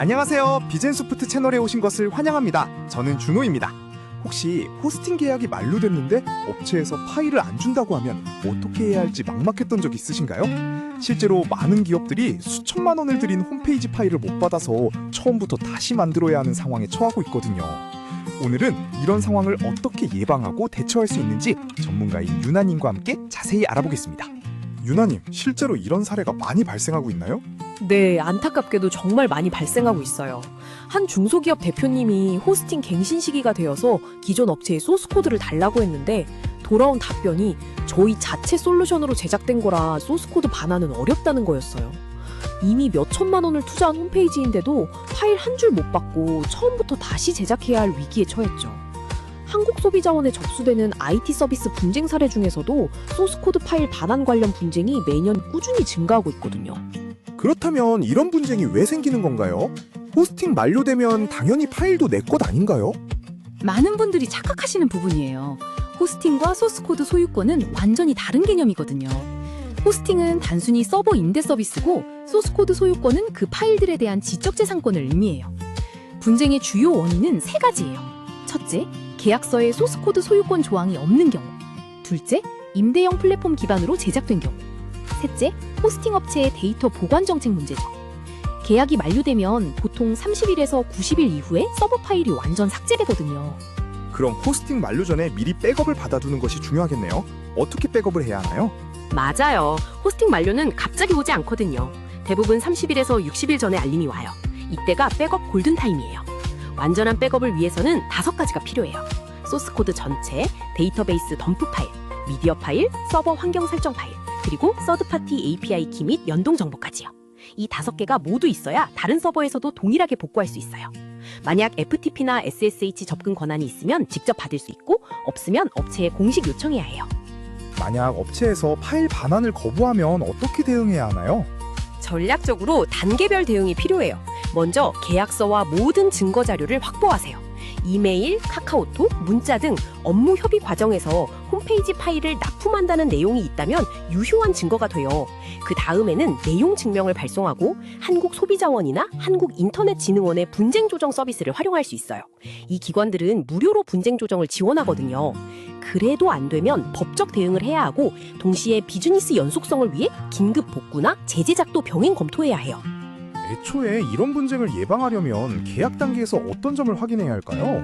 안녕하세요. 비젠소프트 채널에 오신 것을 환영합니다. 저는 준호입니다. 혹시 호스팅 계약이 만료됐는데 업체에서 파일을 안 준다고 하면 어떻게 해야 할지 막막했던 적 있으신가요? 실제로 많은 기업들이 수천만 원을 들인 홈페이지 파일을 못 받아서 처음부터 다시 만들어야 하는 상황에 처하고 있거든요. 오늘은 이런 상황을 어떻게 예방하고 대처할 수 있는지 전문가인 유나님과 함께 자세히 알아보겠습니다. 유나님, 실제로 이런 사례가 많이 발생하고 있나요? 네, 안타깝게도 정말 많이 발생하고 있어요. 한 중소기업 대표님이 호스팅 갱신 시기가 되어서 기존 업체에 소스코드를 달라고 했는데 돌아온 답변이 저희 자체 솔루션으로 제작된 거라 소스코드 반환은 어렵다는 거였어요. 이미 몇 천만 원을 투자한 홈페이지인데도 파일 한 줄 못 받고 처음부터 다시 제작해야 할 위기에 처했죠. 한국소비자원에 접수되는 IT 서비스 분쟁 사례 중에서도 소스코드 파일 반환 관련 분쟁이 매년 꾸준히 증가하고 있거든요. 그렇다면 이런 분쟁이 왜 생기는 건가요? 호스팅 만료되면 당연히 파일도 내 것 아닌가요? 많은 분들이 착각하시는 부분이에요. 호스팅과 소스코드 소유권은 완전히 다른 개념이거든요. 호스팅은 단순히 서버 임대 서비스고 소스코드 소유권은 그 파일들에 대한 지적재산권을 의미해요. 분쟁의 주요 원인은 세 가지예요. 첫째, 계약서에 소스코드 소유권 조항이 없는 경우. 둘째, 임대형 플랫폼 기반으로 제작된 경우. 셋째, 호스팅 업체의 데이터 보관 정책 문제죠. 계약이 만료되면 보통 30일에서 90일 이후에 서버 파일이 완전 삭제되거든요. 그럼 호스팅 만료 전에 미리 백업을 받아두는 것이 중요하겠네요. 어떻게 백업을 해야 하나요? 맞아요. 호스팅 만료는 갑자기 오지 않거든요. 대부분 30일에서 60일 전에 알림이 와요. 이때가 백업 골든타임이에요. 완전한 백업을 위해서는 5가지가 필요해요. 소스코드 전체, 데이터베이스 덤프 파일, 미디어 파일, 서버 환경 설정 파일, 그리고 서드파티 API 키 및 연동 정보까지요. 이 5개가 모두 있어야 다른 서버에서도 동일하게 복구할 수 있어요. 만약 FTP나 SSH 접근 권한이 있으면 직접 받을 수 있고 없으면 업체에 공식 요청해야 해요. 만약 업체에서 파일 반환을 거부하면 어떻게 대응해야 하나요? 전략적으로 단계별 대응이 필요해요. 먼저 계약서와 모든 증거 자료를 확보하세요. 이메일, 카카오톡, 문자 등 업무 협의 과정에서 홈페이지 파일을 납품한다는 내용이 있다면 유효한 증거가 돼요. 그 다음에는 내용 증명을 발송하고 한국소비자원이나 한국인터넷진흥원의 분쟁 조정 서비스를 활용할 수 있어요. 이 기관들은 무료로 분쟁 조정을 지원하거든요. 그래도 안 되면 법적 대응을 해야 하고 동시에 비즈니스 연속성을 위해 긴급 복구나 제재작도 병행 검토해야 해요. 애초에 이런 분쟁을 예방하려면 계약 단계에서 어떤 점을 확인해야 할까요?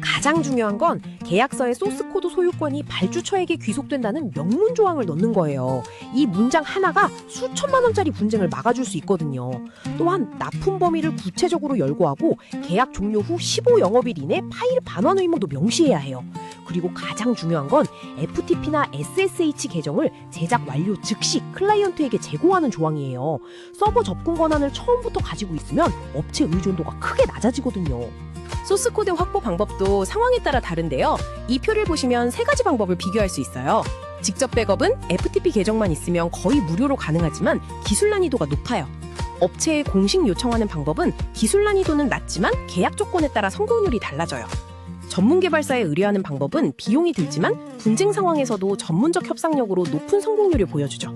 가장 중요한 건 계약서의 소스코드 소유권이 발주처에게 귀속된다는 명문 조항을 넣는 거예요. 이 문장 하나가 수천만 원짜리 분쟁을 막아줄 수 있거든요. 또한 납품 범위를 구체적으로 열거하고 계약 종료 후 15영업일 이내 파일 반환 의무도 명시해야 해요. 그리고 가장 중요한 건 FTP나 SSH 계정을 제작 완료 즉시 클라이언트에게 제공하는 조항이에요. 서버 접근 권한을 처음부터 가지고 있으면 업체 의존도가 크게 낮아지거든요. 소스코드 확보 방법도 상황에 따라 다른데요. 이 표를 보시면 3가지 방법을 비교할 수 있어요. 직접 백업은 FTP 계정만 있으면 거의 무료로 가능하지만 기술 난이도가 높아요. 업체에 공식 요청하는 방법은 기술 난이도는 낮지만 계약 조건에 따라 성공률이 달라져요. 전문 개발사에 의뢰하는 방법은 비용이 들지만 분쟁 상황에서도 전문적 협상력으로 높은 성공률을 보여주죠.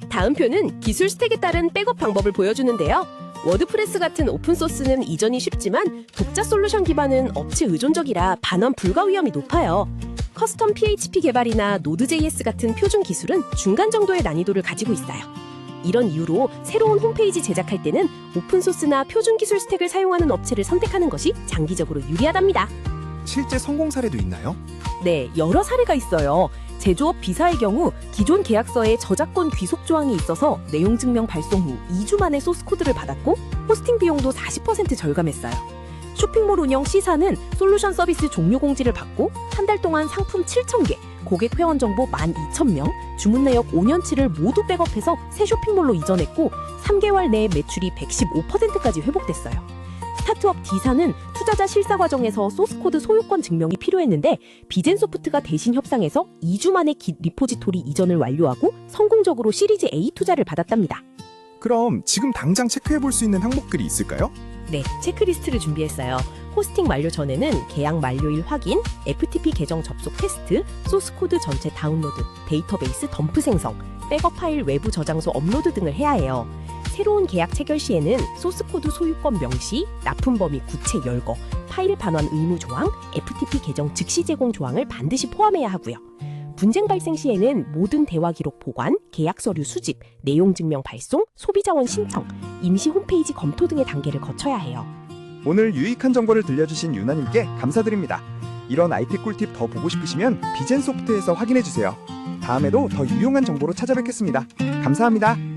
다음 표는 기술 스택에 따른 백업 방법을 보여주는데요. 워드프레스 같은 오픈소스는 이전이 쉽지만 독자 솔루션 기반은 업체 의존적이라 반환 불가 위험이 높아요. 커스텀 PHP 개발이나 Node.js 같은 표준 기술은 중간 정도의 난이도를 가지고 있어요. 이런 이유로 새로운 홈페이지 제작할 때는 오픈소스나 표준 기술 스택을 사용하는 업체를 선택하는 것이 장기적으로 유리하답니다. 실제 성공 사례도 있나요? 네, 여러 사례가 있어요. 제조업 B사의 경우 기존 계약서에 저작권 귀속 조항이 있어서 내용 증명 발송 후 2주 만에 소스코드를 받았고 호스팅 비용도 40% 절감했어요. 쇼핑몰 운영 C사는 솔루션 서비스 종료 공지를 받고 한 달 동안 상품 7,000개, 고객 회원 정보 12,000명, 주문 내역 5년치를 모두 백업해서 새 쇼핑몰로 이전했고 3개월 내에 매출이 115%까지 회복됐어요. 스타트업 D사는 투자자 실사 과정에서 소스코드 소유권 증명이 필요했는데 비젠소프트가 대신 협상해서 2주 만에 깃 리포지토리 이전을 완료하고 성공적으로 시리즈 A 투자를 받았답니다. 그럼 지금 당장 체크해 볼 수 있는 항목들이 있을까요? 네, 체크리스트를 준비했어요. 호스팅 만료 전에는 계약 만료일 확인, FTP 계정 접속 테스트, 소스코드 전체 다운로드, 데이터베이스 덤프 생성, 백업 파일 외부 저장소 업로드 등을 해야 해요. 새로운 계약 체결 시에는 소스코드 소유권 명시, 납품 범위 구체 열거, 파일 반환 의무 조항, FTP 계정 즉시 제공 조항을 반드시 포함해야 하고요. 분쟁 발생 시에는 모든 대화 기록 보관, 계약 서류 수집, 내용 증명 발송, 소비자원 신청, 임시 홈페이지 검토 등의 단계를 거쳐야 해요. 오늘 유익한 정보를 들려주신 유나님께 감사드립니다. 이런 IT 꿀팁 더 보고 싶으시면 비젠소프트에서 확인해주세요. 다음에도 더 유용한 정보로 찾아뵙겠습니다. 감사합니다.